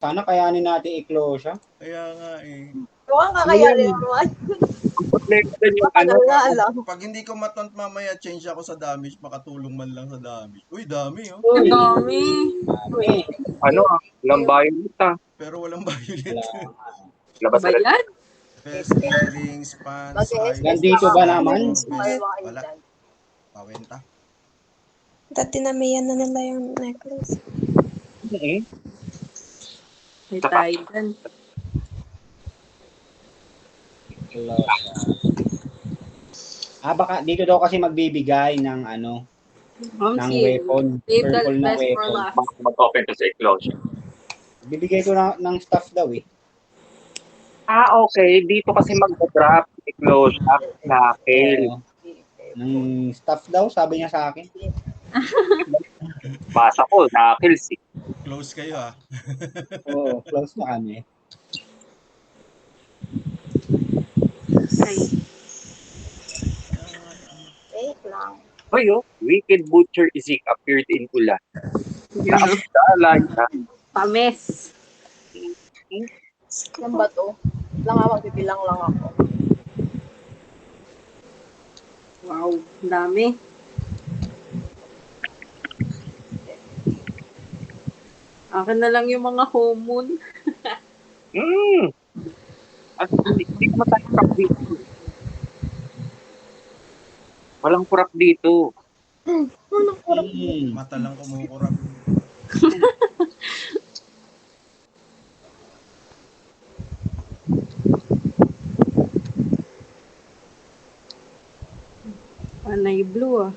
Sana kayanin natin i-close siya. Kaya nga eh. Mukhang kakayanin naman. Problema dun yung ano, Matagal nga lang. Pag hindi ko mataunt mamaya, change ako sa damage, makatulong man lang sa damage. Uy, dami oh. Ang dami. Dami. ano, lambayo nita. Pero walang violet. Wala. Labas Ba na yan? Best earrings, pants, Mag-SS Nandito ba naman? Wala. Pawenta. Dati na may yan na nila yung necklace. Eh, May tayo dyan. Baka dito daw kasi magbibigay ng ano, ng Mamsi. weapon. Save the Purple na best for weapon. last. mag-open to sa closure. Bibigay ko ng stuff daw eh. Okay. Dito kasi mag-drop si close up na kill. Oo. Ng stuff daw, sabi niya sa akin. Basa ko, na-kill si. Close kayo ah. Oo, close na kami. Ay. Wait lang. Hoy, Wicked Butcher Isik appeared in Ulan. Yun. Nakakala niya. Pames. Yan ba to? Lang nga, magbibilang lang ako. Wow. Ang dami. Akin na lang yung mga home moon. At hindi ko matayang dito. Walang kurap dito. Mata lang kumukurap. Panay blue ah.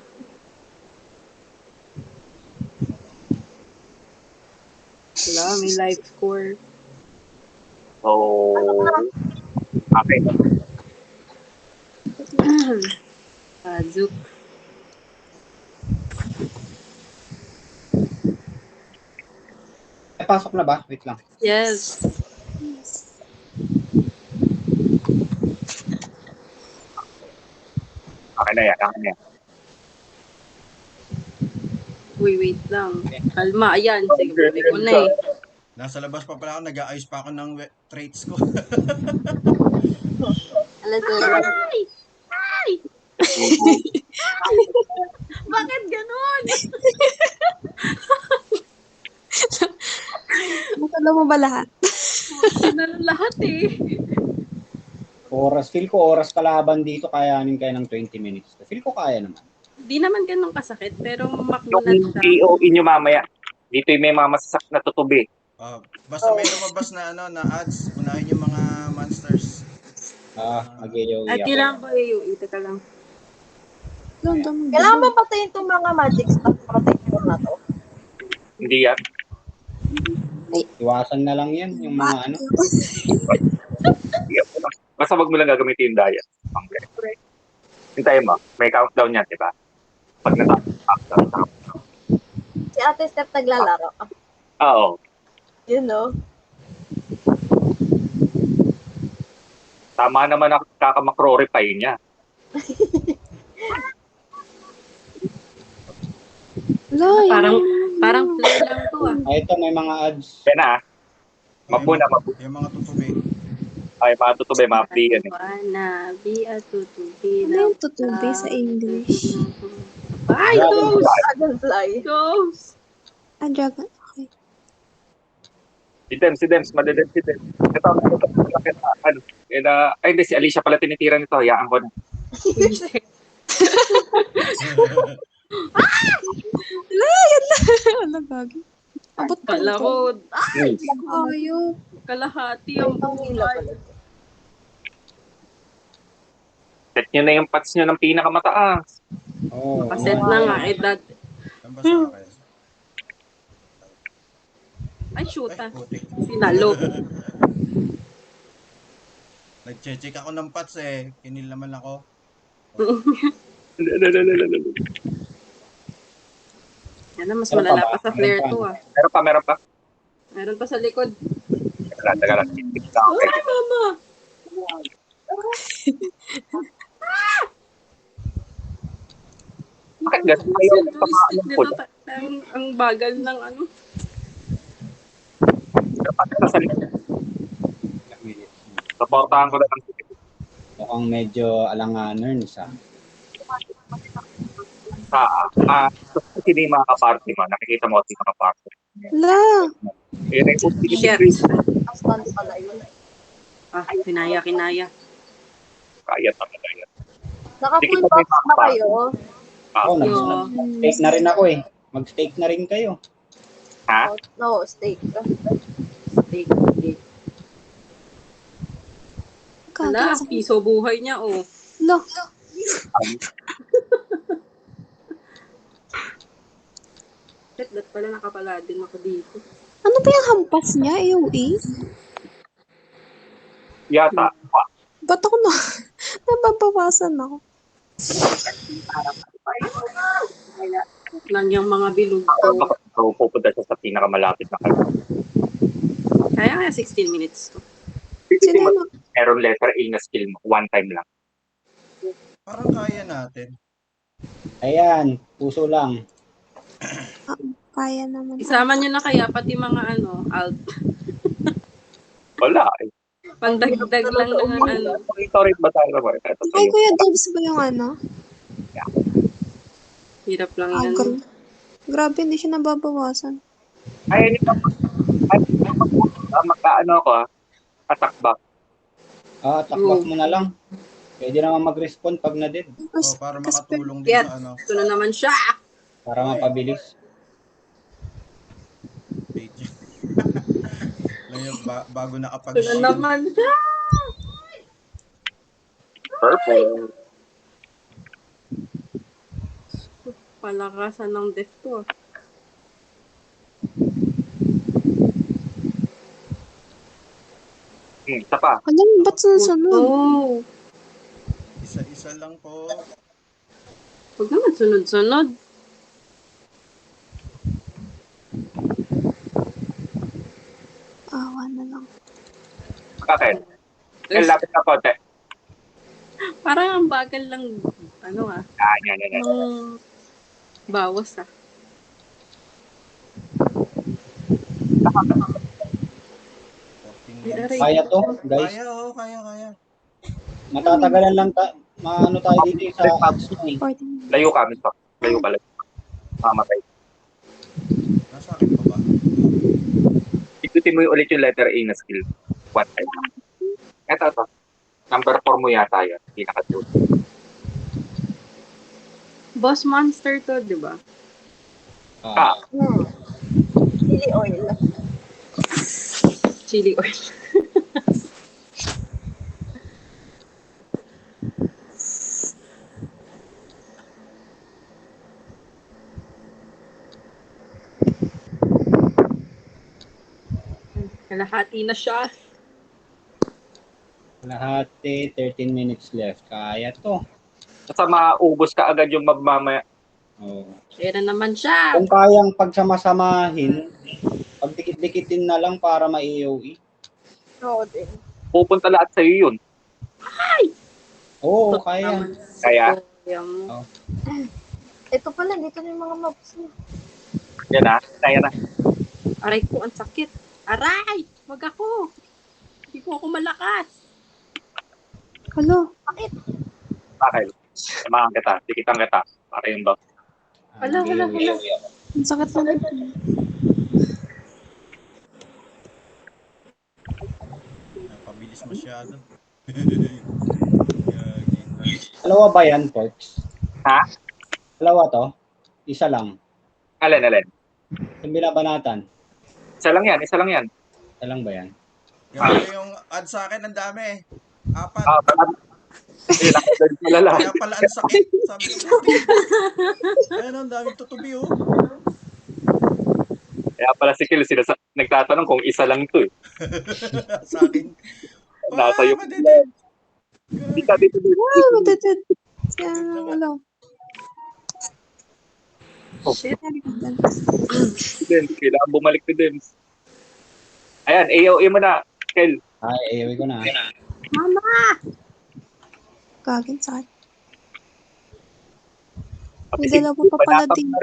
Wala, may life score. So, okay. Zook. Pasok na ba? Wait lang. Yes. Okay na yan. Okay na yan. Wait lang. Kalma, ayan. Sige, ko na eh. Nasa labas pa pala ako, nag-aayos pa ako ng traits ko. Alam ko. Bakit ganun? Matala mo ba lahat? Sinalo lahat eh. Feel ko oras kalaban dito, kayanin kayo ng 20 minutes. Feel ko kaya naman. Di naman ganun kasakit, pero Yung makunat siya. POE nyo mamaya. Dito yung may mga masasak na tutubi. Basta may lumabas na ano na ads, unahin yung mga monsters. Mag-iyo. At kailangan ba i-UE? Teka lang. Kailangan ba patayin itong mga magic stuff protector na to? Hindi yan. Iwasan na lang yan, yung mga ano. Basta wag mo lang gagamitin yung diet. Okay. Hintayin mo. May countdown yan, di ba? Pag natapos. Si Ate Steph naglalaro. Oo. You know? Tama naman ako kakamakrorify niya. Parang play lang to ah. Ito, may mga ads. Kaya na, mabuna. Yung mga tutubi. Ay, mga tutubi, mga play yan. Wanna be a tutubi. Ano yung tutubi sa English? Ay, ghost! Dragonfly. Ghost! Dragon. Okay. Si Dems, madedem si Dems. Ito, ano, ay, hindi, si Alicia pala tinitira nito. Hayaan ko na. Ano bagay? Abot ko Kala ko, Ayop. kalahati ang buhay. Set nyo na yung pats nyo ng pinakamataas. Oh, Paset na nga eh, Saan ba sa akin? Ay, shoot ah. Putik. Sinalo. Nag-check ako ng pats eh. Kinil naman ako. Yan na, mas malala pa sa flare to ah. Meron pa. Meron pa sa likod. Taga lang. Okay. Ay, mama! Bakit ganun? Ayaw Yung pa joystick maano po. nito, ang bagal ng ano. Sa likod, Ilang minutes. supportahan ko na lang. Mukhang medyo alanganer sa. Sino yung mga kaparty mo? Nakikita mo si mga kaparty. La! Yun yung ultimate Shit. increase. Stand pala yun. Ah, kinaya. Kaya talaga yan. Naka-full box ba kayo? Ako, Yo. nag-steak na rin ako eh. Mag-steak na rin kayo. Ha? No, steak. Steak. Gagi, Ala, sakit. piso buhay niya, oh. La! Shit, ba't pala nakapaladin ako dito? Ano ba yung hampas niya, AOE? Yata. Ba't ako na... nababawasan ako? Lang yung mga bilog ko. So, pupunta siya sa pinakamalapit na kayo. Kaya 16 minutes to. Sino yun? Meron letter A na skill mo. One time lang. Parang kaya natin. Ayan, puso lang. Kaya naman. Isama nyo na kaya pati mga alt. Wala. Pandagdag lang ng Sorry ba tayo ba? Ay, Kuya Dubs ba yung Hirap lang yan. Grabe, hindi siya nababawasan. Ay, magkaano ako attack back. Takbak mo na lang. Pwede naman mag-respond pag na-dead. Para Kas- makatulong din Yes. sa ano. Ito na naman siya. Para mapabilis. Page. Lang yung bago Ito nakapag-shield. na naman siya. Perfect. Palakasan ng death to. Isa pa. Alam, ba't sunod? Oh. Isa-isa lang po. Huwag naman sunod-sunod. Awa na lang. Bakit? Lapit na konti. Parang ang bagal lang, Yan. ng bawas ah. Kaya to, guys. Kaya, kaya. Matatagalan lang maano tayo dito sa ads mo eh. 14. Layo ka, Mr. Layo ka lang. Mamatay. Nasa akin pa ba? Ikutin mo yung ulit yung letter A na skill. One time. Ito. Number 4 mo yata yan. Pinaka-2. Boss monster to, di ba? Chili oil. Chili oil. Kalahati na siya. Lahati, 13 minutes left. Kaya to. Basta maubos ka agad yung magmamaya. Oh. Kaya na naman siya. Kung kayang pagsama-samahin, pagdikit-dikitin na lang para ma-AOE. Oo din. Pupunta lahat sa'yo yun. Oo, kaya. Kaya? Ito pala, dito na yung mga maps niya. Yan na. Kaya na. Aray ko, ang sakit. Aray! Wag ako. Hindi ko ako malakas. Hello? Okay. Samahan kita. Dikitan kita. Para yung box. Hala. Ang sakit na ito. Pabilis masyado. Dalawa ba yan, Porks? Ha? Dalawa to? Isa lang. Alin. Yung binabanatan. Isa lang yan. Isa lang ba yan? Grabe yung ad sa akin, ang dami. 4. Ilang agad malala. Kaya pala ang sakit. Sabi ko, ayun, ang daming tutubi, oh. Kaya pala si Kill nagtatanong kung isa lang to eh. Sa akin. Nasa iyo. Madeded. Hindi ka dito. Ah, matitid. Siya, hello. Shit. Then, kailangan bumalik to Dems. Ayan, AOE mo na, Kel. Ay, AOE ko na. Mama! Gagin, sakit. May dalawa pa pala dito.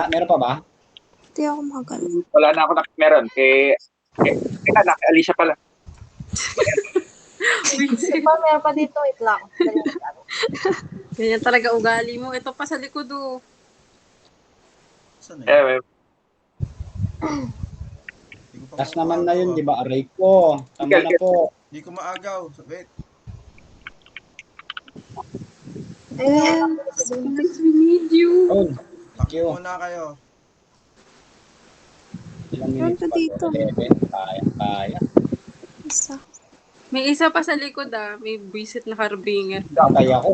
Meron pa ba? Di ako makagalaw. Wala na ako meron. Alicia pala. Si pa, meron pa dito. Wait lang. Dali lang. Ganyan talaga ugali mo. Ito pa sa likod, oh. Saan na yun? Di ko pa Tas naman na maagaw, yun, ah. di ba? Aray ko. Tama na po. Di ko maagaw. Wait. Ayun. Guys, we need you. Oh, Takbo muna kayo. ilang Meron minutes pa pa dito. to? 11. Kaya. Isa. May isa pa sa likod, ah. May buisit na karbinger. Kaya ko.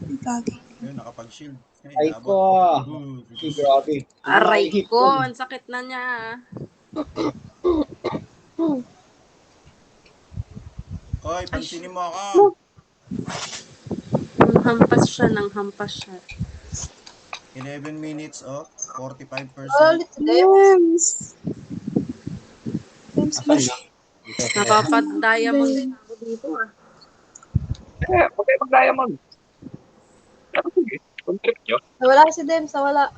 Ang gagi. Ayun, nakapag-shield. Ay nabot. ko. Ay, grabe. Aray Nakahit ko, yun. ang sakit na niya. Hoy, pansinin mo ako. Hampas siya, nang hampas siya. 11 minutes, oh. 45%. Oh, let's go. James! James, Asan na? Dito. Nakapad-diamond din ako dito, ah. Huwag kayo mag-diamond. Pero sige, kung trip nyo. Nawala si Dem. Wala.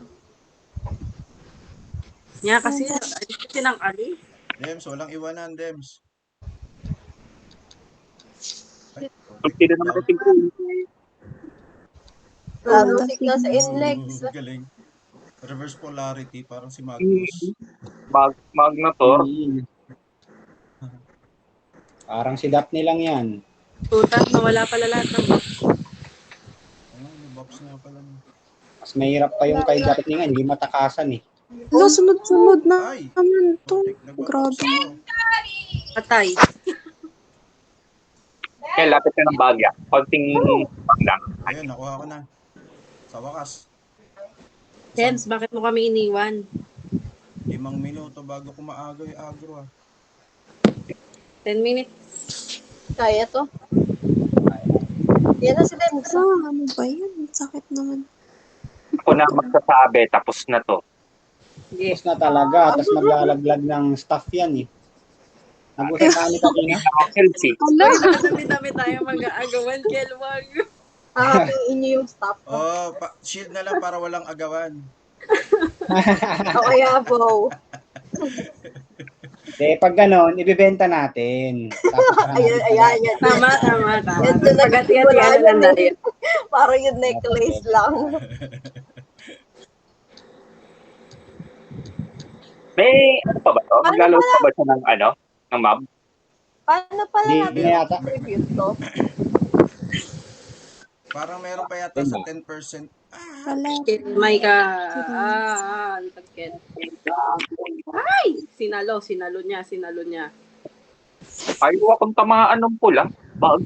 Niya kasi, kasi ng ali. Dems, walang iwanan, Dems. Ay, Hindi na naman yung tingin. Lalo signal sa inlegs. galing. Reverse polarity, parang si Magnus. Magnator. Parang si Daphne lang yan. Tuta, nawala pala lahat ng Ano, may buffs nga pala. Mas mahirap pa yung kay Daphne nga. Hindi matakasan eh. Wala, sunod-sunod na Ay! naman to. Putik, nagwa-buffs Grabe. ako. patay. Kaya lapit na ng bagya. Konting lang. Ayun, nakuha ko na. Sa wakas. James, bakit mo kami iniwan? 5 minuto bago ko maagaw yung agro, ah. 10 minutes. Kaya to. Yan na si Dem. Ano ba yan? Ang sakit naman. Ako na magsasabi, tapos na to. Sige. Tapos na talaga. Tapos maglalaglag ng stuff yan eh. Nag-usapan ni kanina. Chelsea. Dami-dami tayo mag-aagawan, Kelwag. Hahatiin niyo yung stop. Oh, shield na lang para walang agawan. O kaya, bow. Pag ganon, ibibenta natin. Tapos Ayan. Tama. Yan doon Pagati-hati lang tayo. Parang yung necklace lang. May ano pa ba to? Maglalaro pa ba siya ng ano? Ng mob? Paano pala Di natin na yata. distribute to? Parang meron pa yata sa 10%. Wala. May ka. Ang tagken. Ay! Sinalo niya. Ayaw akong tamaan ng pula. Bag.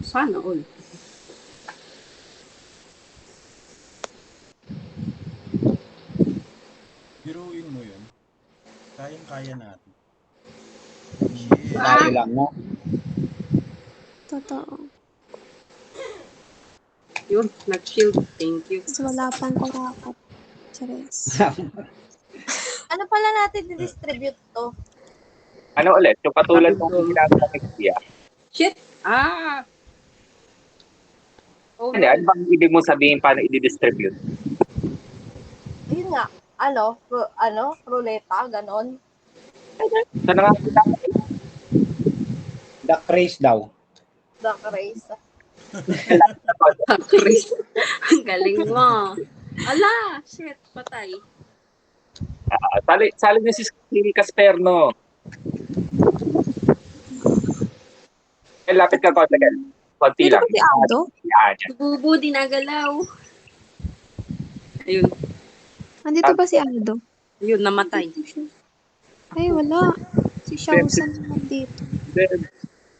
Sana all. Biruin mo yun. Kayang-kaya natin. Shit. tayo lang, no? Totoo. Yun, nag-shield. Thank you. Kasi wala pang kurakot. Charis. Ano pala natin distribute to? Ano ulit? Yung katulad ng ginagawa ni Kuya. Shit! Oh, Ano bang ibig mo sabihin paano i-distribute? Yun nga. Ruleta, ganon. Sa nakakita ko, Duck race daw. Duck race. Chris. Ang galing mo. Ala! Shit! Patay. sali niya si Casperno. Lapit ka konti. Konti Dito lang. ba si Aldo? Yan. Bubu, dinagalaw. Ayun. Andito ba si Aldo? Ayun, namatay. Ay, wala. Si Shawsan naman dito.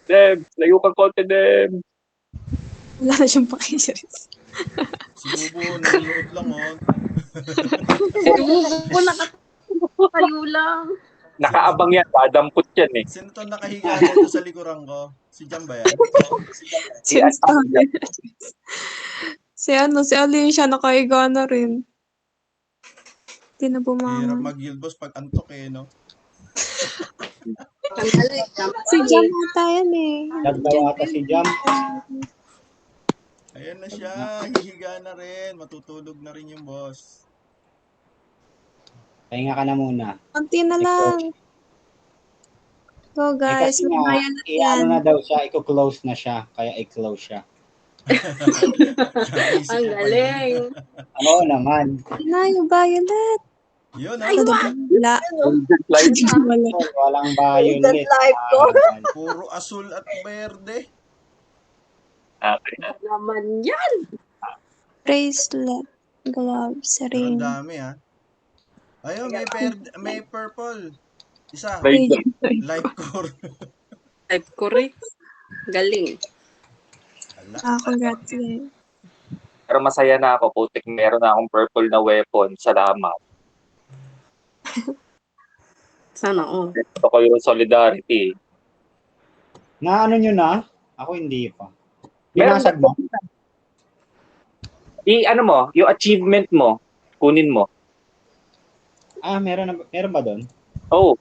Dem, layo kang konti, Dem. Wala na siyang pakisaris. Si Bubo, nanonood lang, oh. Bubu, nakatayo lang. Nakaabang yan, dadampot yan eh. Sino to nakahiga dito sa likuran ko? Si Jam ba yan? Since si Alin siya nakaiga na rin. Hindi na Hirap bumangon. mag-guild boss pag antok eh, no? Si Jam ata yan eh. Nagdaw ata si Jam. Ayan na siya, hihiga na rin. Matutulog na rin yung boss. Pahinga ka na muna. Konti na lang. Go guys, Kasi nga, mamaya na yan. i-ano na daw siya, i-close na siya. Kaya i-close siya. Naisip Ang mo pa galing. yun. Oo naman. Na, yung violet. Yun, Ay, ah. Wala. Golden light. Wala. Walang Instant violet. life ko. Puro asul at berde. Okay. Naman yan. Bracelet. Gloves. Pero ang Ring. dami, ha. Ayun, may purple. Isa, May life core. Type ko rin. Galing. Ala. Congrats guys. Pero masaya na ako. Putik, meron na akong purple na weapon. Salamat. Sana, oh. Gusto ko yung solidarity. Na ano nyo na? Ako hindi pa. Meron Binasag mo? Ano mo, yung achievement mo, kunin mo. Meron ba doon? Oh,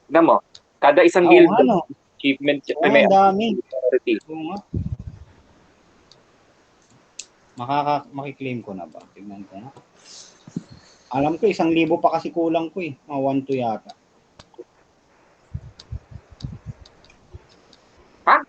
tignan mo. Kada isang Oo guild, nga, no? achievement, Oo, may ang dami. priority. Oo nga. Makiklaim ko na ba? Tingnan ko nga. Alam ko, 1,000 pa kasi kulang ko eh. 1-2 yata.